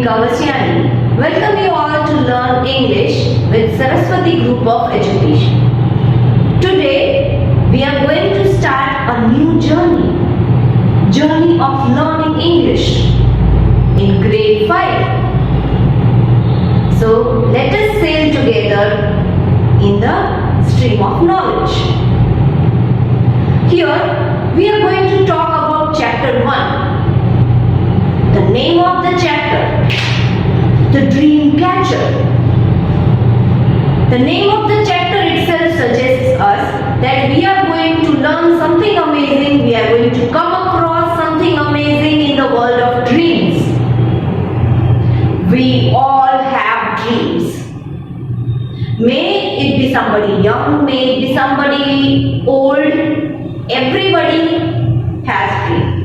Kavasyani. Welcome you all to learn English with Saraswati Group of Education. Today we are going to start a new journey of learning English in grade 5. So let us sail together in the stream of knowledge. Here we are going to talk about chapter 1. The name of the chapter, The Dream Catcher. The name of the chapter itself suggests us that we are going to learn something amazing, we are going to come across something amazing in the world of dreams. We all have dreams. May it be somebody young, may it be somebody old, everybody has dreams.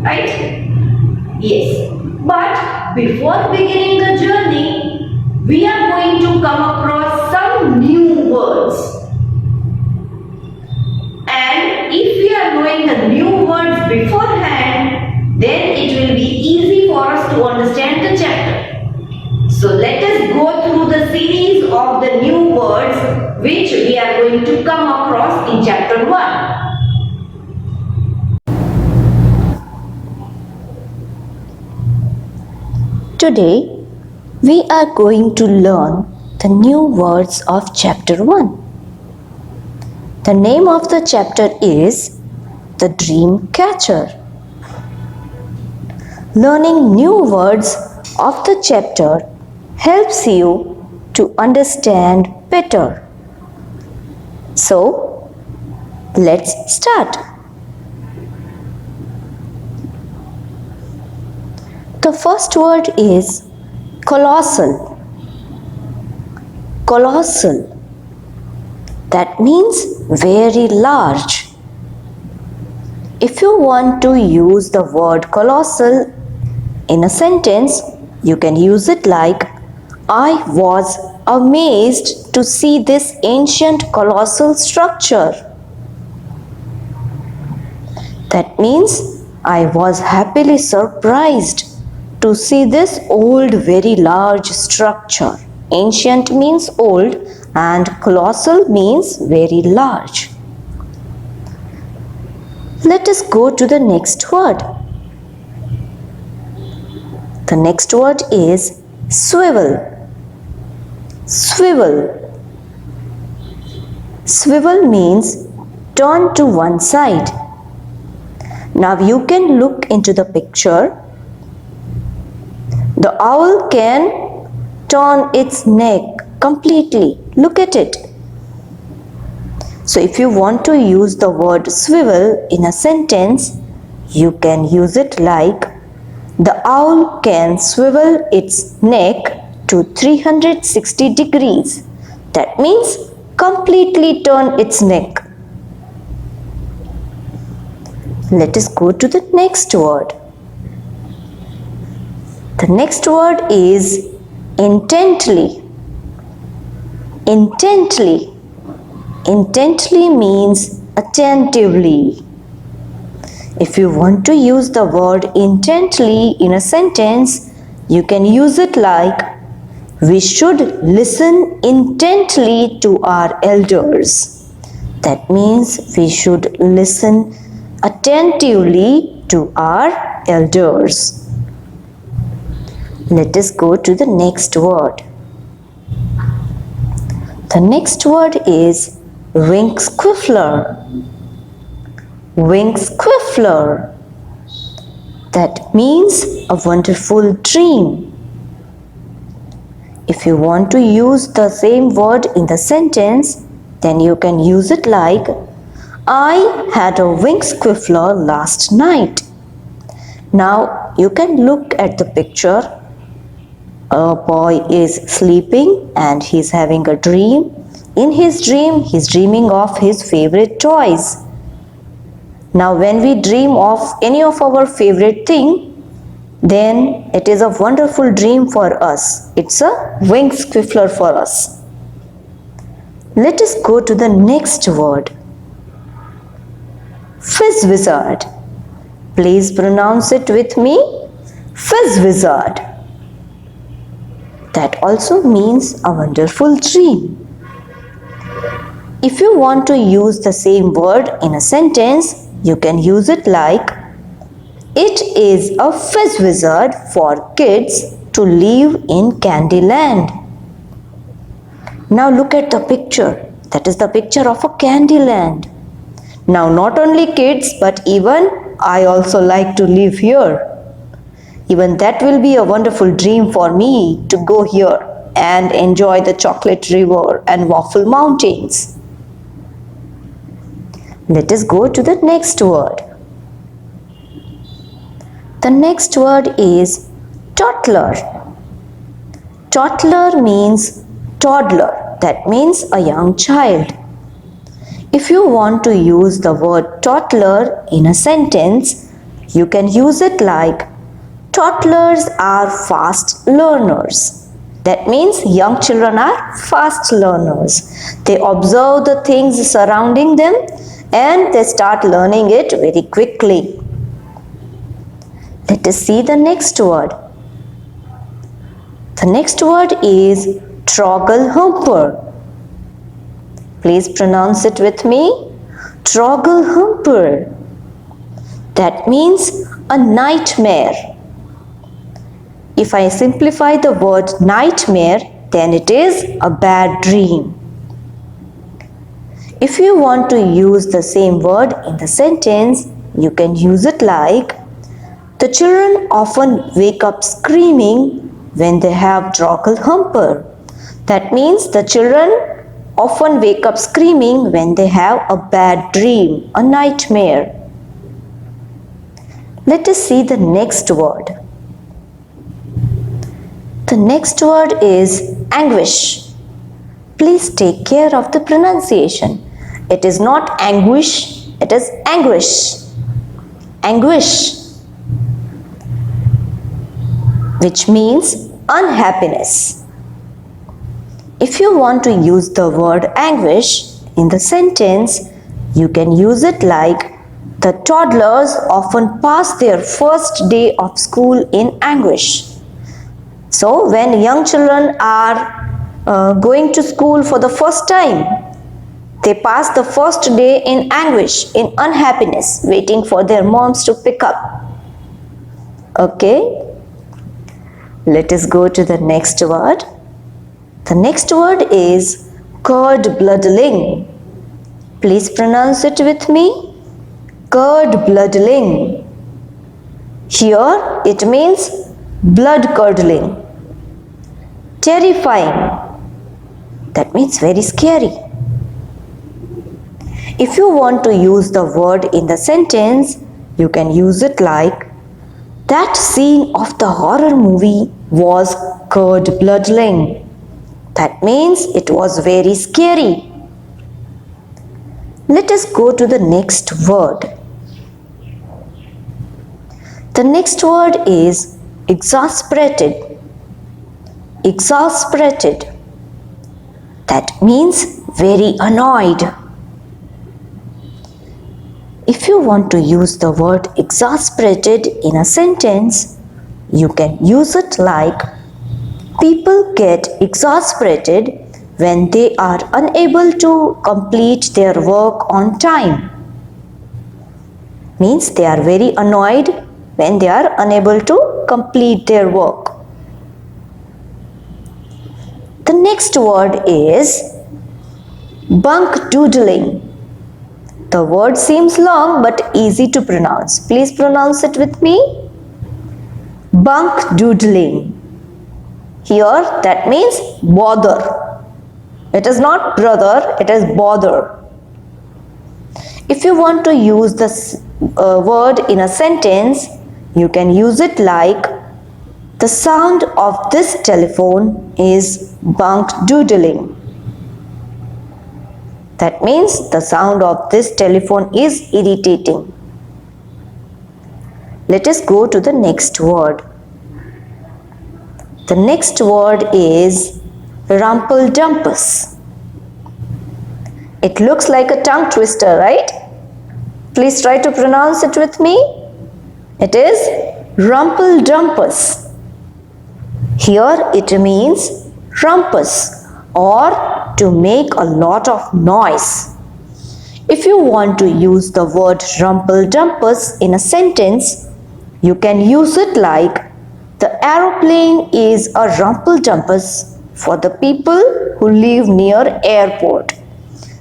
Right? Yes. But before beginning the journey, we are going to come across some new words. And if we are knowing the new words beforehand, then it will be easy for us to understand the chapter. So let us go through the series of the new words which we are going to come across in chapter 1. Today, we are going to learn the new words of chapter 1. The name of the chapter is The Dream Catcher. Learning new words of the chapter helps you to understand better. So, let's start. The first word is colossal. Colossal. That means very large. If you want to use the word colossal in a sentence, you can use it like, I was amazed to see this ancient colossal structure. That means I was happily surprised to see this old, very large structure. Ancient means old and colossal means very large. Let us go to the next word. The next word is swivel. Swivel. Swivel means turn to one side. Now you can look into the picture. The owl can turn its neck completely. Look at it. So if you want to use the word swivel in a sentence, you can use it like, the owl can swivel its neck to 360 degrees. That means completely turn its neck. Let us go to the next word. The next word is intently. Intently. Intently means attentively. If you want to use the word intently in a sentence, you can use it like, we should listen intently to our elders. That means we should listen attentively to our elders. Let us go to the next word. The next word is Winksquiffler. Winksquiffler. That means a wonderful dream. If you want to use the same word in the sentence, then you can use it like, I had a Winksquiffler last night. Now you can look at the picture. A boy is sleeping and he's having a dream. In his dream, he's dreaming of his favorite toys. Now when we dream of any of our favorite thing, then it is a wonderful dream for us. It's a Winksquiffler for us. Let us go to the next word. Fizzwizard. Please pronounce it with me. Fizz wizard. That also means a wonderful dream. If you want to use the same word in a sentence, you can use it like, it is a fizz wizard for kids to live in Candyland. Now look at the picture. That is the picture of a Candyland. Now not only kids but even I also like to live here. Even that will be a wonderful dream for me to go here and enjoy the chocolate river and waffle mountains. Let us go to the next word. The next word is toddler. Toddler means toddler. That means a young child. If you want to use the word toddler in a sentence, you can use it like, toddlers are fast learners. That means young children are fast learners. They observe the things surrounding them and they start learning it very quickly. Let us see the next word. The next word is Trogglehumper. Please pronounce it with me. Trogglehumper. That means a nightmare. If I simplify the word nightmare, then it is a bad dream. If you want to use the same word in the sentence, you can use it like, the children often wake up screaming when they have Trogglehumper. That means the children often wake up screaming when they have a bad dream, a nightmare. Let us see the next word. The next word is anguish. Please take care of the pronunciation. It is not anguish, it is anguish. Anguish, which means unhappiness. If you want to use the word anguish in the sentence, you can use it like, the toddlers often pass their first day of school in anguish. So when young children are going to school for the first time, they pass the first day in anguish, in unhappiness, waiting for their moms to pick up. Okay? Let us go to the next word. The next word is curdbloodling. Please pronounce it with me. Curdbloodling. Here it means blood curdling. Terrifying. That means very scary. If you want to use the word in the sentence, you can use it like, that scene of the horror movie was curdbloodling. That means it was very scary. Let us go to the next word. The next word is exasperated. Exasperated. That means very annoyed. If you want to use the word exasperated in a sentence, you can use it like, people get exasperated when they are unable to complete their work on time. Means they are very annoyed when they are unable to complete their work. The next word is bunk doodling. The word seems long but easy to pronounce. Please pronounce it with me. Bunk doodling. Here that means bother. It is not brother, it is bother. If you want to use this word in a sentence, you can use it like, the sound of this telephone is bunk doodling. That means the sound of this telephone is irritating. Let us go to the next word. The next word is rumpldumpus. It looks like a tongue twister, right? Please try to pronounce it with me. It is Rumpeldumpus. Here it means rumpus or to make a lot of noise. If you want to use the word rumpeldumpus in a sentence, you can use it like the aeroplane is a rumpeldumpus for the people who live near airport.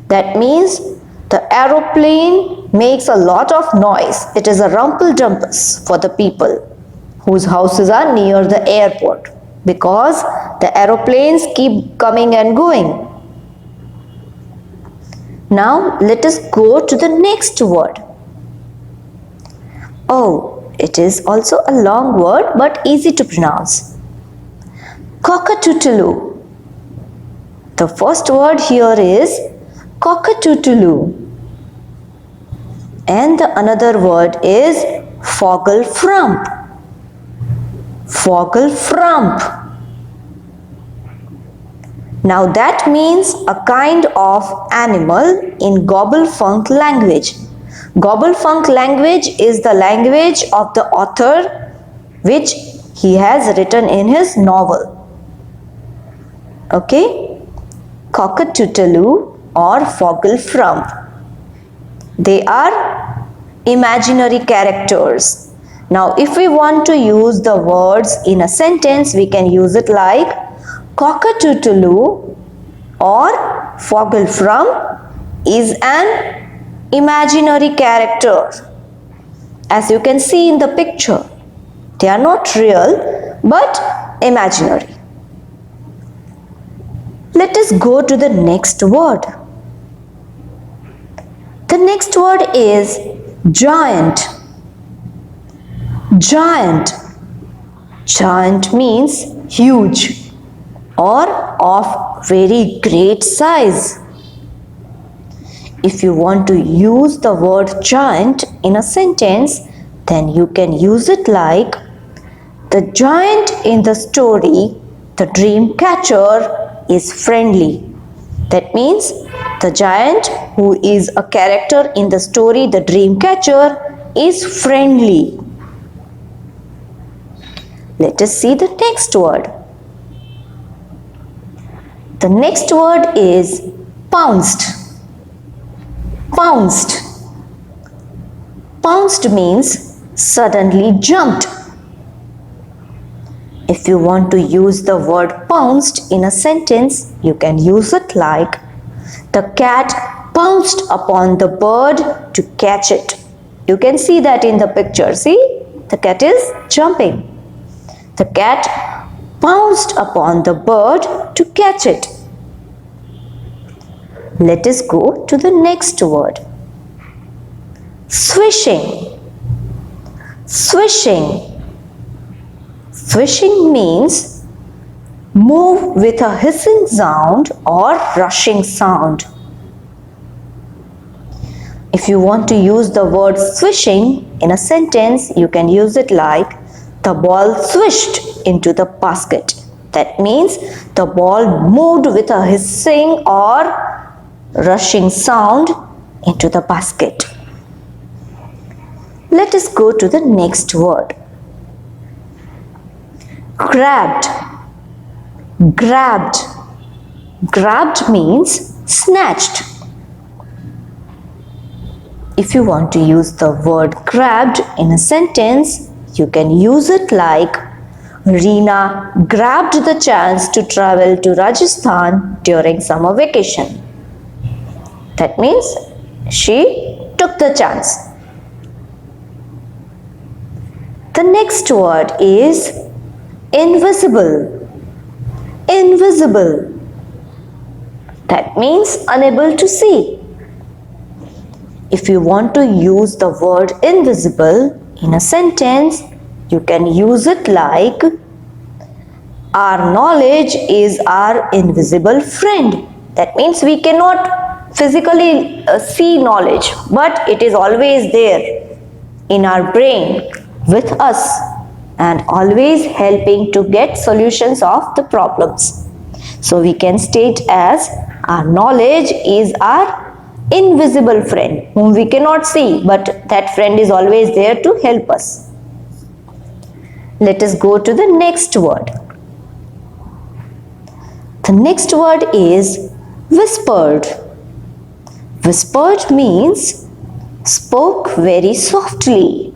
That means the aeroplane makes a lot of noise. It is a rumpeldumpus for the people whose houses are near the airport because the aeroplanes keep coming and going. Now let us go to the next word. Oh, it is also a long word but easy to pronounce. Cockatoodle. The first word here is cockatoodle. And the another word is fogelfrump. Fogelfrump. Now that means a kind of animal in Gobblefunk language. Gobblefunk language is the language of the author which he has written in his novel. Okay? Cockatoodle or fogelfrump. They are imaginary characters. Now if we want to use the words in a sentence, we can use it like cockatoodle or fogelfrump is an imaginary character. As you can see in the picture, they are not real but imaginary. Let us go to the next word. The next word is giant. Giant. Giant means huge or of very great size. If you want to use the word giant in a sentence, then you can use it like the giant in the story, the dream catcher, is friendly. That means the giant who is a character in the story, the dream catcher, is friendly. Let us see the next word. The next word is pounced. Pounced. Pounced means suddenly jumped. If you want to use the word pounced in a sentence, you can use it like the cat pounced upon the bird to catch it. You can see that in the picture. See, the cat is jumping. The cat pounced upon the bird to catch it. Let us go to the next word. Swishing. Swishing. Swishing means move with a hissing sound or rushing sound. If you want to use the word swishing in a sentence, you can use it like the ball swished into the basket. That means the ball moved with a hissing or rushing sound into the basket. Let us go to the next word. Grabbed. Grabbed. Grabbed means snatched. If you want to use the word grabbed in a sentence, you can use it like Reena grabbed the chance to travel to Rajasthan during summer vacation. That means she took the chance. The next word is invisible. Invisible. That means unable to see. If you want to use the word invisible in a sentence, you can use it like our knowledge is our invisible friend. That means we cannot physically see knowledge, but it is always there in our brain with us and always helping to get solutions of the problems. So we can state as our knowledge is our invisible friend whom we cannot see, but that friend is always there to help us. Let us go to the next word. The next word is whispered. Whispered means spoke very softly.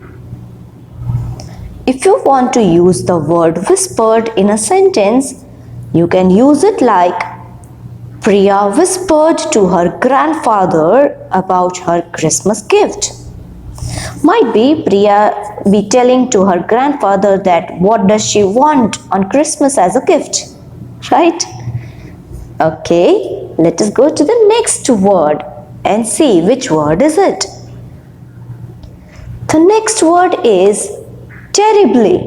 If you want to use the word whispered in a sentence, you can use it like Priya whispered to her grandfather about her Christmas gift. Might be Priya be telling to her grandfather that what does she want on Christmas as a gift, right? Okay, let us go to the next word and see which word is it. The next word is terribly.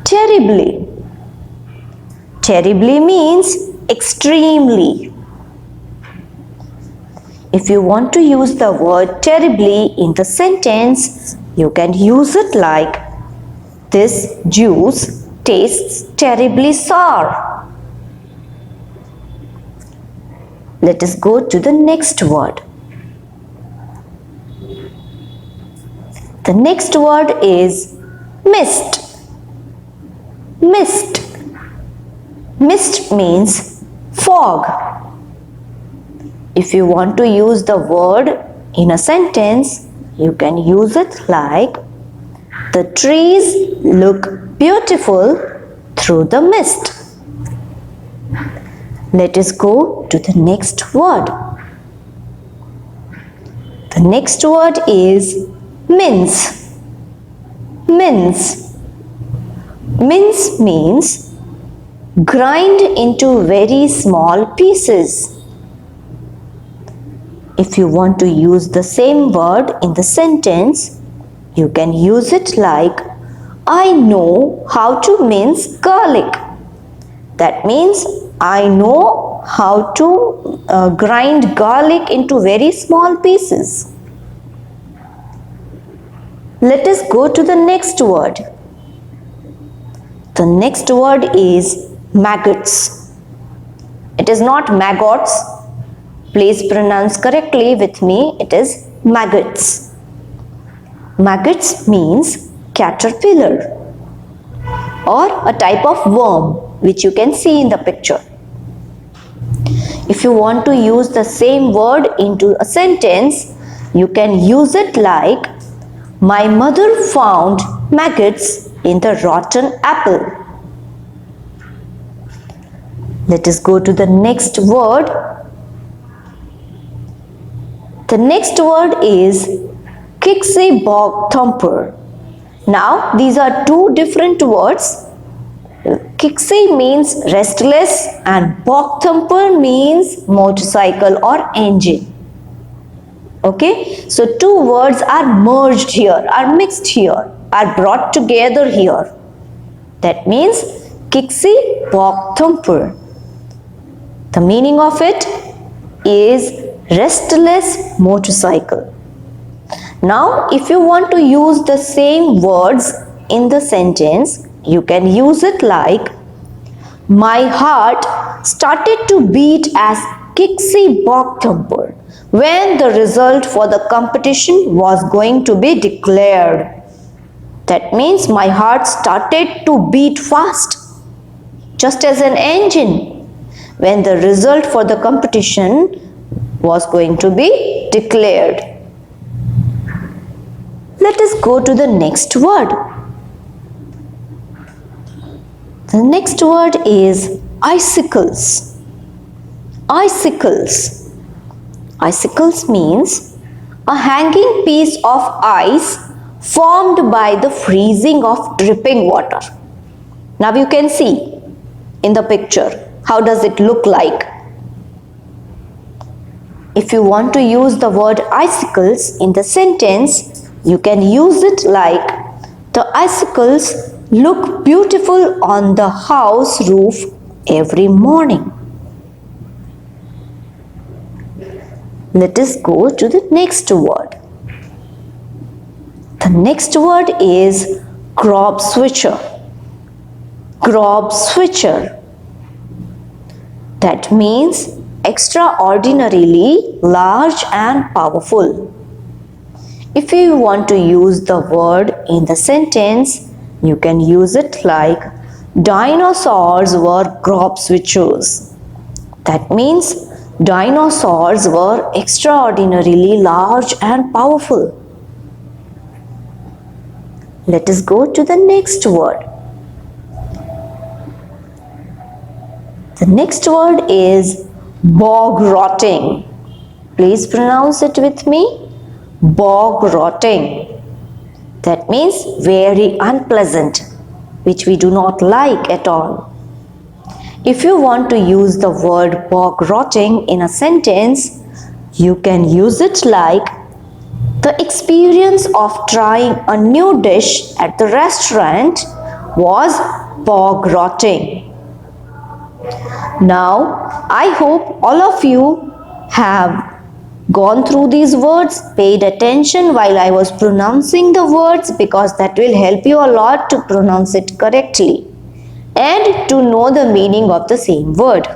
Terribly. Terribly means extremely. If you want to use the word terribly in the sentence, you can use it like this juice tastes terribly sour. Let us go to the next word. The next word is mist. Mist. Mist means fog. If you want to use the word in a sentence, you can use it like the trees look beautiful through the mist. Let us go to the next word. The next word is mince. Mince. Mince means grind into very small pieces. If you want to use the same word in the sentence, you can use it like I know how to mince garlic. That means I know how to grind garlic into very small pieces. Let us go to the next word. The next word is maggots. It is not maggots. Please pronounce correctly with me. It is maggots. Maggots means caterpillar or a type of worm which you can see in the picture. If you want to use the same word into a sentence, you can use it like my mother found maggots in the rotten apple. Let us go to the next word. The next word is Kixie Bog Thumper. Now these are two different words. Kixie means restless and Bog Thumper means motorcycle or engine. Okay, so two words are merged here, are mixed here, are brought together here. That means Kixie Bog Thumper. The meaning of it is restless motorcycle. Now, if you want to use the same words in the sentence, you can use it like my heart started to beat as Kixie Bog Thumper when the result for the competition was going to be declared. That means my heart started to beat fast, just as an engine, when the result for the competition was going to be declared. Let us go to the next word. The next word is icicles. Icicles. Icicles means a hanging piece of ice formed by the freezing of dripping water. Now you can see in the picture, how does it look like? If you want to use the word icicles in the sentence, you can use it like the icicles look beautiful on the house roof every morning. Let us go to the next word. The next word is crop switcher. Crop switcher. That means extraordinarily large and powerful. If you want to use the word in the sentence, You can use it like dinosaurs were crop switchers. That means dinosaurs were extraordinarily large and powerful. Let us go to the next word. The next word is bog rotting. Please pronounce it with me. Bog rotting. That means very unpleasant, which we do not like at all. If you want to use the word bog rotting in a sentence, you can use it like the experience of trying a new dish at the restaurant was bog rotting. Now, I hope all of you have gone through these words, paid attention while I was pronouncing the words, because that will help you a lot to pronounce it correctly and to know the meaning of the same word.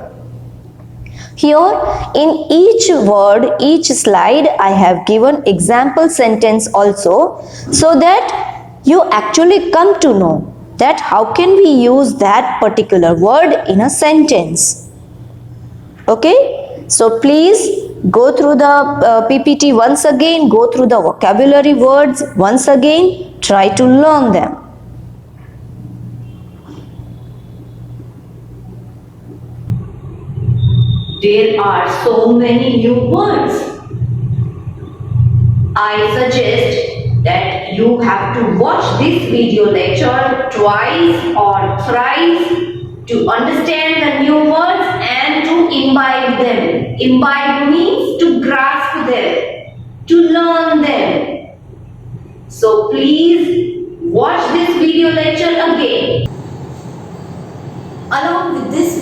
Here in each word, each slide, I have given example sentence also, so that you actually come to know that how can we use that particular word in a sentence. Okay, so please go through the PPT once again, go through the vocabulary words once again, try to learn them. There are so many new words. I suggest that you have to watch this video lecture twice or thrice to understand the new words and to imbibe them. Imbibe means to grasp them, to learn them. So please watch this video lecture again. Along with this